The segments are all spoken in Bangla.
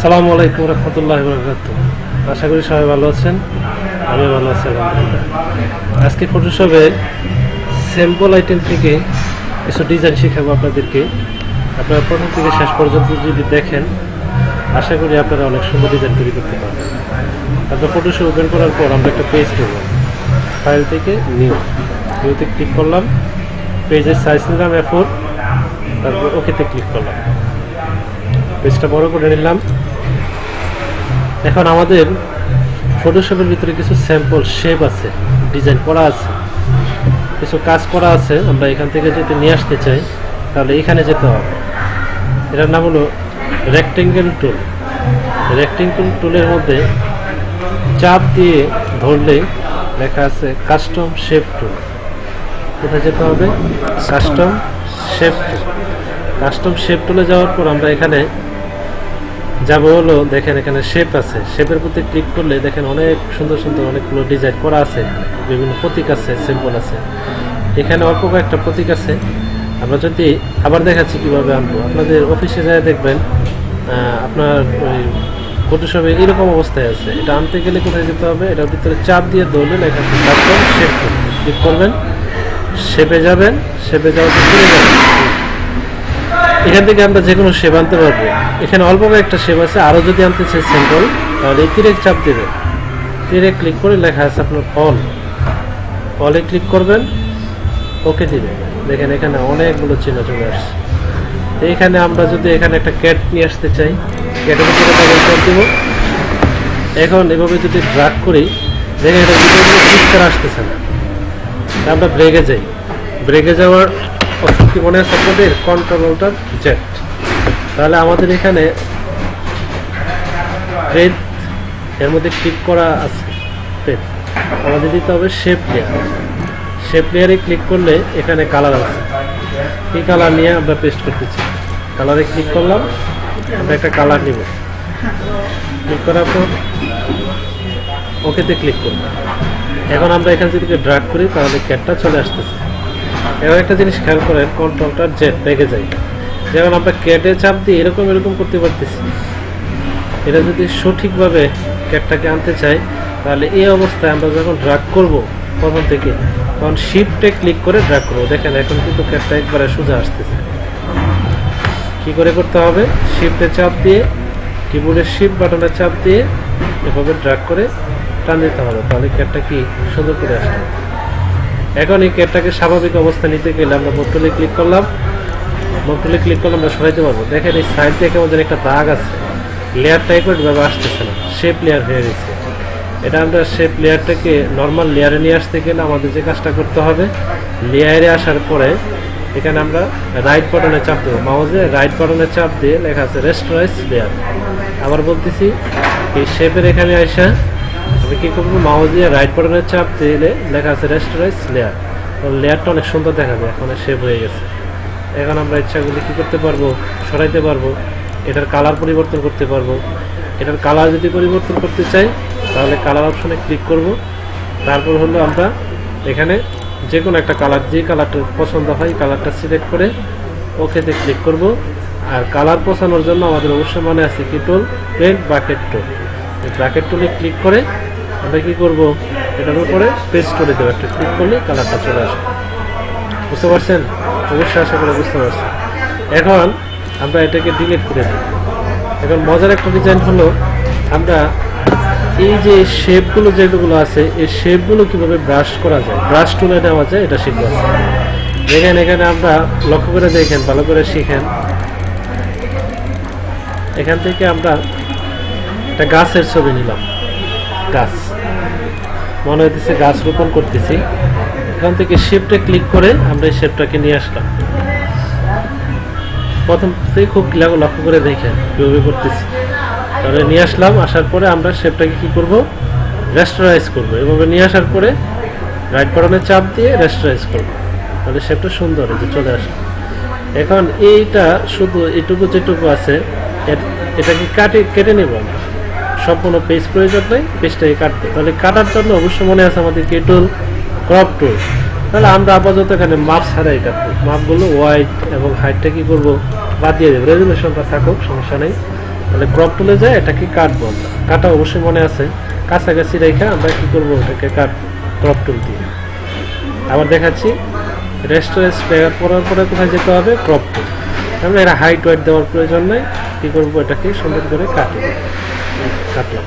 আসসালামু আলাইকুম রহমতুল্লাহি ওয়া বারাকাতুহু। আশা করি সবাই ভালো আছেন, আমি ভালো আছি আলহামদুলিল্লাহ। আজকে ফটোশপের স্যাম্পল আইটেম থেকে কিছু ডিজাইন শেখাবো আপনাদেরকে। আপনারা প্রথম থেকে শেষ পর্যন্ত যদি দেখেন, আশা করি আপনারা অনেক সুন্দর ডিজাইন তৈরি করতে পারবেন। তারপর ফটোশপ ওপেন করার পর আমরা একটা পেজ নেব, ফাইল থেকে নিউতে ক্লিক করলাম, পেজের সাইজ নিলাম A4, তারপর ওকেতে ক্লিক করলাম, পেজটা বড় করে নিলাম। এখন আমাদের ফটোশপের ভিতরে কিছু স্যাম্পল শেপ আছে, ডিজাইন করা আছে, কিছু কাজ করা আছে। আমরা এখান থেকে যদি নিয়ে আসতে চাই তাহলে এখানে যেতে হবে। এটার নাম হলো রেক্টেঙ্গেল টুল। রেক্টেঙ্গেল টুলের মধ্যে চাপ দিয়ে ধরলে লেখা আছে কাস্টম শেপ টুল। কোথায় যেতে হবে? কাস্টম শেপ টুল। কাস্টম শেপ টুলে যাওয়ার পর আমরা এখানে যাব হলো, দেখেন এখানে শেপ আছে, শেপের প্রতি ক্লিক করলে দেখেন অনেক সুন্দর সুন্দর অনেকগুলো ডিজাইন করা আছে, বিভিন্ন প্রতীক আছে, সিম্বল আছে। এখানে অল্প কয়েকটা প্রতীক আছে। আমরা যদি আবার দেখাচ্ছি কিভাবে আনবো, আপনাদের অফিসে যায় দেখবেন আপনার ওই ফটোশপে এরকম অবস্থায় আছে। এটা আনতে গেলে কোথায় যেতে হবে? এটার ভিতরে চাপ দিয়ে ধরবেন, এখানে কাস্টম শেপ ক্লিক করবেন, শেপে যাবেন, শেপে যাওয়ার পর চলে যাবেন। এখান থেকে আমরা যে কোনো শেপ আনতে পারবো। এখানে অল্প কয়েকটা শেপ আছে, আরও যদি আনতে চাই সিম্পল, তাহলে তীরে চাপ দেবেন, তীরে ক্লিক করে লেখা আছে আপনার অলে ক্লিক করবেন, ওকে দিবেন। দেখেন এখানে অনেকগুলো চিহ্ন চলে আসছে। এইখানে আমরা যদি এখানে একটা ক্যাট নিয়ে আসতে চাই, ক্যাটের উপরে ডাবল ক্লিক দেব। এখন এভাবে যদি ড্র্যাগ করি, দেখেন এটা ভিডিওগুলো ক্লিক করে আসতেছে না। আমরা ব্রেকে যাই, ব্রেকে যাওয়ার অপশন কি মনে আছে আপনাদের? Control Z. তাহলে আমাদের এখানে পেজ এর মধ্যে ক্লিক করা আছে, পেজ আমাদের দিতে হবে শেপ লেয়ার। শেপ লেয়ারে ক্লিক করলে এখানে কালার আছে, এই কালার নিয়ে আমরা পেস্ট করতেছি। কালারে ক্লিক করলাম, আমরা একটা কালার নিব, ক্লিক করার পর ওকেতে ক্লিক করব। এখন আমরা এখানে যদি ড্র্যাগ করি তাহলে ক্যাটটা চলে আসতেছে। এবার একটা জিনিস খেয়াল করেন, কন্ট্রোল জেড রেখে যাই। যেমন আমরা ক্যাটে চাপ দিয়ে এরকম করতে পারতেছি। এটা যদি সঠিকভাবে ক্যাটটাকে আনতে চাই তাহলে এই অবস্থায় আমরা যখন ড্র্যাগ করব প্রথম থেকে, তখন শিফটে ক্লিক করে ড্র্যাগ করবো। দেখেন এখন কিন্তু ক্যাটটা একবারে সোজা আসতেছে। কি করে করতে হবে? শিফটে চাপ দিয়ে, কিবোর্ডের শিফট বাটনে চাপ দিয়ে এভাবে ড্র্যাগ করে টান দিতে হবে, তাহলে ক্যাটটা কি সুন্দর করে আসবে। এখন এই ক্যাটটাকে স্বাভাবিক অবস্থা নিতে গেলে আমরা মোটরলে ক্লিক করলাম, আমরা সরাইতে পারবো। দেখেন এই সাইড দিয়ে কেমন যেন একটা দাগ আছে, লেয়ারটা একবারভাবে আসতেছে না, শেপ লেয়ার হয়ে গেছে। এটা আমরা শেপ লেয়ারটাকে নর্মাল লেয়ারে নিয়ে আসতে গেলে আমাদের যে কাজটা করতে হবে, লেয়ারে আসার পরে এখানে আমরা রাইট বাটনে চাপ দেবো, মাউসে রাইট বাটনে চাপ দিয়ে লেখা আছে রেস্টোরাইজ লেয়ার। আবার বলতেছি, এই শেপের এখানে আসা আমি কি করবো, মাউস দিয়ে রাইট বাটনে চাপ দিলে লেখা আছে রেস্টোরাইজ লেয়ার। লেয়ারটা অনেক সুন্দর দেখা যায়, এখন শেপ হয়ে গেছে। এখন আমরা ইচ্ছাগুলি কি করতে পারবো, সরাইতে পারবো, এটার কালার পরিবর্তন করতে পারবো। এটার কালার যদি পরিবর্তন করতে চাই তাহলে কালার অপশনে ক্লিক করব। তারপর হলো আমরা এখানে যে কোনো একটা কালার, যে কালারটা পছন্দ হয় কালারটা সিলেক্ট করে ওকেতে ক্লিক করব। আর কালার পছানোর জন্য আমাদের অবশ্যই মনে আছে কি টুল? পেন্ট ব্রাকেট টুল। এই ব্রাকেট টুলে ক্লিক করে আমরা কি করব, এটার উপরে পেস্ট করে দেবো, একটা ক্লিক করলে কালারটা চলে আসবে। বুঝতে পারছেন? অবশ্যই আশা করে বুঝতে পারছেন। এখন আমরা এটাকে ডিলিট করে দিই। এখন মজার একটা ডিজাইন হলো, আমরা এই যে শেপগুলো যেগুলো আছে, এই শেপগুলো কিভাবে ব্রাশ করা যায়, ব্রাশ টুলে নেওয়া যায়, এটা শিখবো। দেখেন এখানে আমরা লক্ষ্য করে দেখেন, ভালো করে শিখেন। এখান থেকে আমরা একটা গাছের ছবি নিলাম, গাছ মনে হইতেছে গাছ রোপণ করতেছি। এখান থেকে শেপটা ক্লিক করে আমরা এই শেপটাকে নিয়ে আসলাম। প্রথম থেকে খুব লক্ষ্য করে দেখেন কিভাবে করতেছি। তাহলে নিয়ে আসলাম, আসার পরে আমরা শেপটাকে কি করব, রেস্টোরাইজ করব। এভাবে নিয়ে আসার পরে রাইট বাটনে চাপ দিয়ে রেস্টোরাইজ করব, তাহলে শেপটা সুন্দর যে চলে আসে। এখন এইটা শুধু এটুকু যেটুকু আছে এটাকে কেটে নেব আমরা, সম্পূর্ণ পেজ প্রয়োজন নেই, পেজটাকে কাটতে। তাহলে কাটার জন্য অবশ্যই মনে আছে আমাদের কি টুল? ক্রপ টুল। তাহলে আমরা আপাতত এখানে মাপ ছাড়াই কাটবো, মাপগুলো ওয়াইড এবং হাইটটা কি করবো, বাদ দিয়ে দেবো, রেজুলেশনটা থাকুক, সমস্যা নেই। তাহলে ক্রপ টুলে যায় এটাকে কাটবো আমরা। কাটা অবশ্যই মনে আছে, কাছাকাছি রেখে আমরা কি করবো, এটাকে কাটবো ক্রপ টুল দিয়ে। আবার দেখাচ্ছি, রেস্টোরেন্স প্লেয়ার করার পরে কোথায় যেতে হবে, ক্রপ টুল। আমরা এরা হাইট ওয়াইট দেওয়ার প্রয়োজন নেই, কী করবো, এটাকে সুন্দর করে কাটলাম।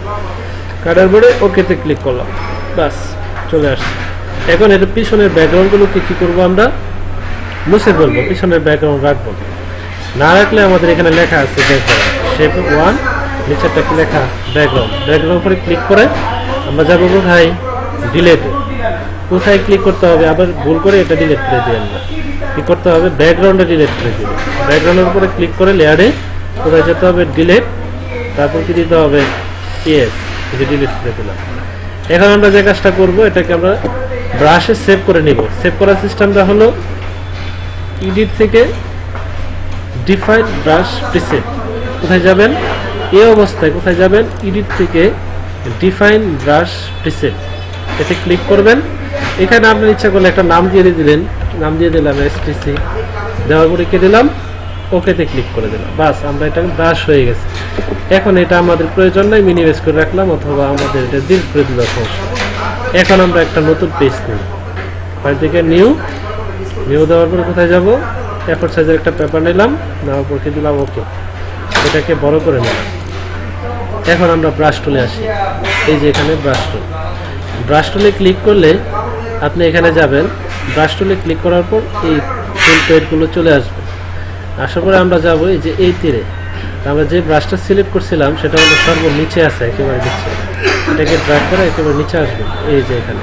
কাটার পরে ওকেতে ক্লিক করলাম, বাস চলে আসছে। এখন এটা পিছনের ব্যাকগ্রাউন্ডগুলোকে কী করবো, আমরা মুছে ফেলবো, পিছনের ব্যাকগ্রাউন্ড রাখবো না। রাখলে আমাদের এখানে লেখা আছে ব্যাকগ্রাউন্ড শেপ 1, নিচেরটা কি লেখা, ব্যাকগ্রাউন্ড। ব্যাকগ্রাউন্ড করে ক্লিক করে আমরা যাবো কোথায়, ডিলেটে। কোথায় ক্লিক করতে হবে, আবার ভুল করে এটা ডিলিট করে দিবেন না, কি করতে হবে, ব্যাকগ্রাউন্ডে ডিলিট করে দিবেন। ব্যাকগ্রাউন্ডের উপরে ক্লিক করে লেয়ারে কোথায় যেতে হবে, ডিলিট, তারপর কি দিতে হবে, ইয়েস, এটা ডিলিট করে দিলাম। এখন আমরা যে কাজটা করবো, এটাকে আমরা ব্রাশে সেভ করে নিব। সেভ করার সিস্টেমটা হলো এডিট থেকে ডিফাইন ব্রাশ প্রিসেট। কোথায় যাবেন, এই অবস্থায় কোথায় যাবেন, এডিট থেকে ডিফাইন ব্রাশ প্রিসেট, এতে ক্লিক করবেন। এখানে আপনার ইচ্ছা করলে একটা নাম দিয়ে দিলেন, নাম দিয়ে দিলাম এসটিসি, দেওয়ার পরে কে দিলাম, ওকেতে ক্লিক করে দিলাম, বাস আমরা এটা ব্রাশ হয়ে গেছে। এখন এটা আমাদের প্রয়োজন নাই, মিনিমাইজ করে রাখলাম, অথবা আমাদের এটা ডিলিট করে দিলাম। এখন আমরা একটা নতুন পেজ নিই, বাড়ি থেকে নিউ দেওয়ার পরে কোথায় যাব, A4 সাইজের একটা পেপার নিলাম, নেওয়ার পর কি দিলাম, ওকে, এটাকে বড় করে নিলাম। এখন আমরা ব্রাশ টুলে আসি, এই যে এখানে ব্রাশ টুলে ক্লিক করলে আপনি এখানে যাবেন, ব্রাশ টুলে ক্লিক করার পর এই ফুল পেজগুলো চলে আসবে। আসার পরে আমরা যাবো এই যে এই তীরে, আমরা যে ব্রাশটা সিলেক্ট করছিলাম সেটা হলো সর্বনিচে আছে, একেবারে নিচে। এটাকে ড্র্যাগ করে একেবারে নিচে আসবে, এই যে এখানে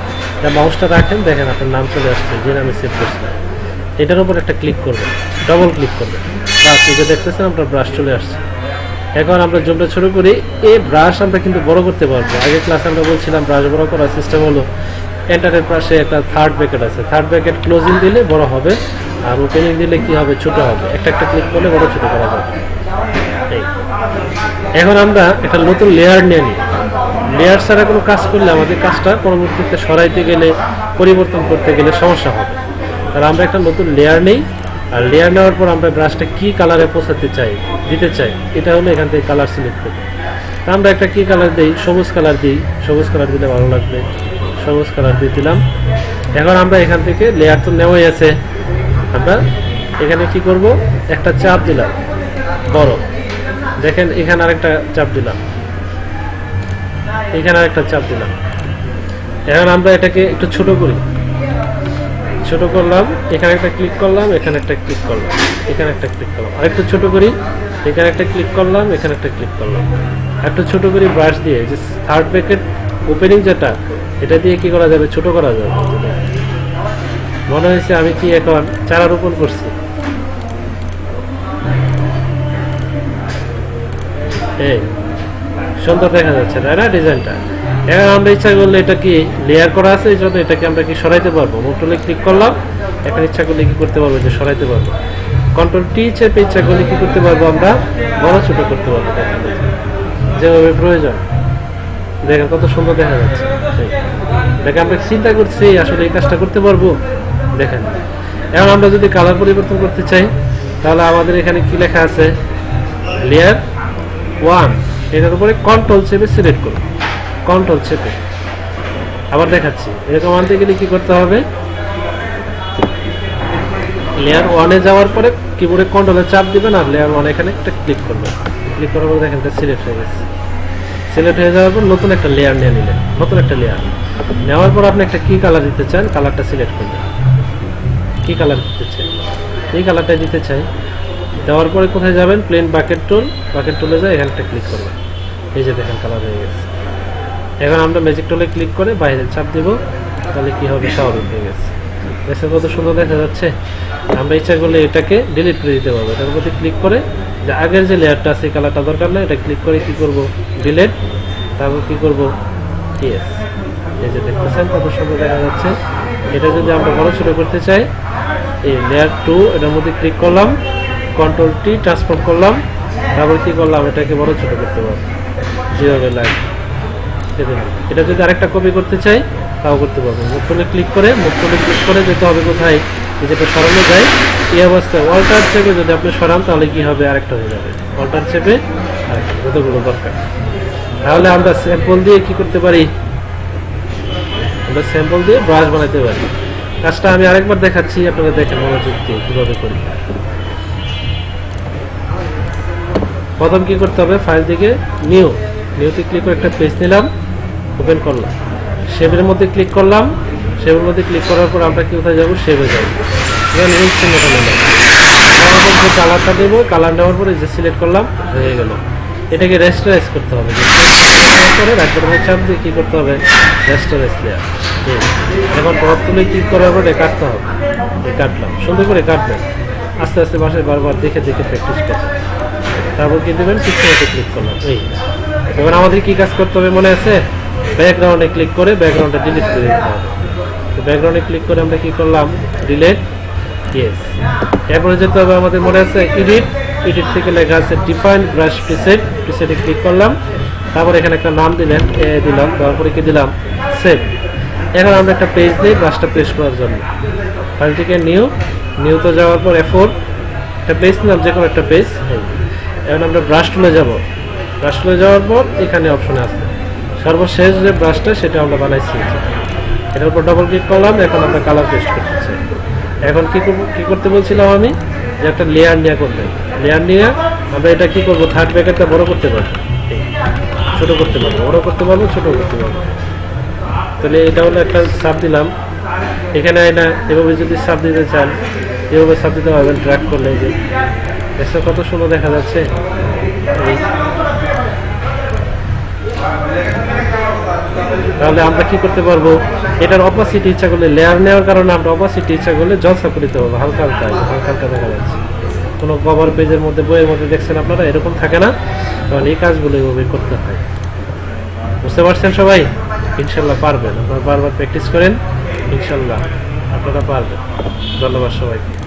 মাউসটা রাখেন, দেখেন আপনার নাম চলে আসছে, যে নামে সেভ করছিলাম। এটার উপর একটা ক্লিক করবেন, ডবল ক্লিক করবেন, বাস এই যে দেখতেছেন আপনার ব্রাশ চলে আসছে। এখন আমরা জুমটা শুরু করি। এই ব্রাশ আমরা কিন্তু বড় করতে পারবো। আগে ক্লাসে আমরা বলছিলাম ব্রাশ বড় করার সিস্টেম হলো এন্টারের পাশে একটা থার্ড ব্র্যাকেট আছে, থার্ড ব্র্যাকেট ক্লোজিং দিলে বড় হবে, আর ওপেনিং দিলে কি হবে, ছোট হবে। একটা ক্লিক করলে বড় ছোট করা যাবে। এখন আমরা একটা নতুন লেয়ার নিয়ে নিই। লেয়ার ছাড়া কোনো কাজ করলে আমাদের কাজটা পরবর্তীতে সরাইতে গেলে, পরিবর্তন করতে গেলে সমস্যা হবে। তাহলে আমরা একটা নতুন লেয়ার নেই, আর লেয়ার নেওয়ার পর আমরা ব্রাশটা কি কালারে দিতে চাই, এটা হলো এখান থেকে কালার সিলেক্ট করি। আমরা একটা কি কালার দিই, সবুজ কালার দিই, সবুজ কালার দিলে ভালো লাগবে, সবুজ কালার দিয়ে দিলাম। এখন আমরা এখান থেকে লেয়ার তো নেওয়াই আছে, আমরা এখানে কি করব, একটা চাপ দিলাম বড়, দেখেন এখানে আরেকটা চাপ দিলাম, এখানে আরেকটা চাপ দিলাম। এখন আমরা এটাকে একটু ছোট করি, ছোট করলাম, এখানে একটা ক্লিক করলাম, এখানে একটা ক্লিক করলাম, এখানে একটা ক্লিক করলাম, আরেকটু ছোট করি, এখানে একটা ক্লিক করলাম, এখানে একটা ক্লিক করলাম, একটু ছোট করি ব্রাশ দিয়ে। যে থার্ড ব্র্যাকেট ওপেনিং যেটা, এটা দিয়ে কি করা যাবে, ছোট করা যাবে। মনে হয়েছে আমি কি এখন চারা রোপণ করছি। এই সুন্দর দেখা যাচ্ছে তাই না ডিজাইনটা। এখন আমরা ইচ্ছা করলে এটা কি লেয়ার করা আছে, এই জন্য এটাকে আমরা কি সরাইতে পারবো। মোট টুলে ক্লিক করলাম, এখন ইচ্ছা করলে কি করতে পারবো, যে সরাইতে পারবো। কন্ট্রোল টি চেপে ইচ্ছা করলে কি করতে পারবো, আমরা বড় ছোট করতে পারবো যেভাবে প্রয়োজন। দেখেন কত সুন্দর দেখা যাচ্ছে। দেখেন আমরা চিন্তা করছি আসলে এই কাজটা করতে পারবো। দেখেন এখন আমরা যদি কালার পরিবর্তন করতে চাই, তাহলে আমাদের এখানে কি লেখা আছে, লেয়ার 1, এটার উপরে কন্ট্রোল চেপে সিলেক্ট করুন, কন্ট্রোল চেপে। আবার দেখাচ্ছি, এরকম আনতে গেলে কি করতে হবে, লেয়ার 1-এ যাওয়ার পরে কিবোর্ডে কন্ট্রোলে চাপ দিবেন, আর লেয়ার 1 এখানে একটা ক্লিক করবেন। ক্লিক করার পর দেখেন এটা সিলেক্ট হয়ে গেছে। সিলেক্ট হয়ে যাওয়ার পর নতুন একটা লেয়ার নিয়ে নিলেন, নতুন একটা লেয়ার নেওয়ার পর আপনি একটা কি কালার দিতে চান, কালারটা সিলেক্ট করবেন। কি কালার দিতে চাই, এই কালারটাই দিতে চাই। দেওয়ার পরে কোথায় যাবেন, প্লেন বাকেট টুলে যায়, এখানে একটা ক্লিক করবেন। এই যে দেখেন কালার হয়ে গেছে। এখন আমরা ম্যাজিক টুলে ক্লিক করে বাইরে চাপ দেব, তাহলে কি হবে, স্বাভাবিক হয়ে গেছে। দেখছেন কত সুন্দর দেখা যাচ্ছে। আমরা ইচ্ছা করলে এটাকে ডিলিট করে দিতে পারবো। এটার প্রতি ক্লিক করে যে আগের যে লেয়ারটা আছে কালারটা দরকার নেই, এটা ক্লিক করে কি করব, ডিলিট, তারপর কি করব, ইয়েস। এই যে দেখতেছেন কত সুন্দর দেখা যাচ্ছে। এটা যদি আমরা বড় ছোট করতে চাই, এই লেয়ার 2 এটার মধ্যে ক্লিক করলাম, কন্ট্রোল টি ট্রান্সফর্ম করলাম, তারপর কি করলাম, এটাকে বড় ছোট করতে পারবো যেভাবে লাগে। এটা যদি আরেকটা কপি করতে চাই তাও করতে পারবো। মুখ টুলে ক্লিক করে যেতে হবে কোথায়, যেটা সরানো যায় এই অবস্থায় অল্টার চেপে যদি আপনি সরান তাহলে কি হবে, আরেকটা হয়ে যাবে। অল্টার চেপে আরেকটা, যতগুলো দরকার। তাহলে আমরা স্যাম্পল দিয়ে কি করতে পারি, আমরা স্যাম্পল দিয়ে ব্রাশ বানাতে পারি। কাজটা আমি আরেকবার দেখাচ্ছি, আপনারা দেখেন মনোযোগ দিয়ে কিভাবে করি। প্রথম কি করতে হবে, ফাইল থেকে নিউতে ক্লিক করে একটা পেজ নিলাম, ওপেন করলাম, শেপের মধ্যে ক্লিক করলাম। শেপের মধ্যে ক্লিক করার পর আমরা কি কোথায় যাবো, শেপে যাবো। এখানে নিউ চিহ্নটা নিলাম, যে কালারটা দেবো, কালার নেওয়ার পরে যে সিলেক্ট করলাম, হয়ে গেল। এটাকে রেস্টারাইজ করতে হবে, করে রাখবেন চাপ দিয়ে কি করতে হবে, রেস্টারাইজ লেয়ার। এখন টপ তুলে ক্লিক করার পরে কাটতে হবে, কাটলাম, সুন্দর করে কাটবেন। আস্তে আস্তে বাসায় বারবার দেখে দেখে প্র্যাকটিস করবেন। তারপর কি দেবেন, পিকচারে ক্লিক করলাম। এই এবার আমাদের কি কাজ করতে হবে মনে আছে, ব্যাকগ্রাউন্ডে ক্লিক করে ব্যাকগ্রাউন্ডটা ডিলিট করে দিতে হবে। তো ব্যাকগ্রাউন্ডে ক্লিক করে আমরা কি করলাম, ডিলিট, ইয়েস। এরপরে যেতে হবে আমাদের মনে আছে এডিট থেকে লেখা আছে ডিফাইন ব্রাশ প্রিসেটে ক্লিক করলাম। তারপর এখানে একটা নাম দিলাম, তারপরে কি দিলাম, সেভ। এখন আমরা একটা পেজ দিই ব্রাশটা পেস্ট করার জন্য। ফাইলটিকে নিউতে যাওয়ার পর F4 একটা পেজ নিলাম, যে কোনো একটা পেজ। এখন আমরা ব্রাশ টুলে যাব, ব্রাশ টুলে যাওয়ার পর এখানে অপশন আছে সর্বশেষ যে ব্রাশটা সেটা আমরা বানাইছি, এটার উপর ডবল ক্লিক করলাম। এখন আমরা কালার পেস্ট করতে চাই। এখন কি করতে বলছিলাম আমি, যে একটা লেয়ার নিয়ে করবেন। লেয়ার নিয়ে আমরা এটা কি করবো, থার্ড ব্র্যাকেটটা বড় করতে পারবো, ছোট করতে পারবো, বড় করতে পারবো, ছোট করতে পারবো। তাহলে এটা হলো একটা সাব দিলাম। এখানে না এভাবে যদি সাব দিতে চান, এভাবে সাব দিতে পারবেন, ড্র্যাগ করলে যে এসে কত সুন্দর দেখা যাচ্ছে। তাহলে আমরা কি করতে পারবো, এটার অপাসিটি ইচ্ছা করলে, লেয়ার নেওয়ার কারণে আমরা অপাসিটি ইচ্ছা করলে জলসা করে দিতে পারবো, হালকা হালকা দেখা যাচ্ছে। কোনো কভার পেজের মধ্যে, বইয়ের মধ্যে দেখছেন আপনারা এরকম থাকে না, কারণ এই কাজগুলো এভাবে করতে হয়। বুঝতে পারছেন সবাই? ইনশাল্লাহ পারবেন, আপনারা বারবার প্র্যাকটিস করেন, ইনশাল্লাহ আপনারা পারবেন। ধন্যবাদ সবাইকে।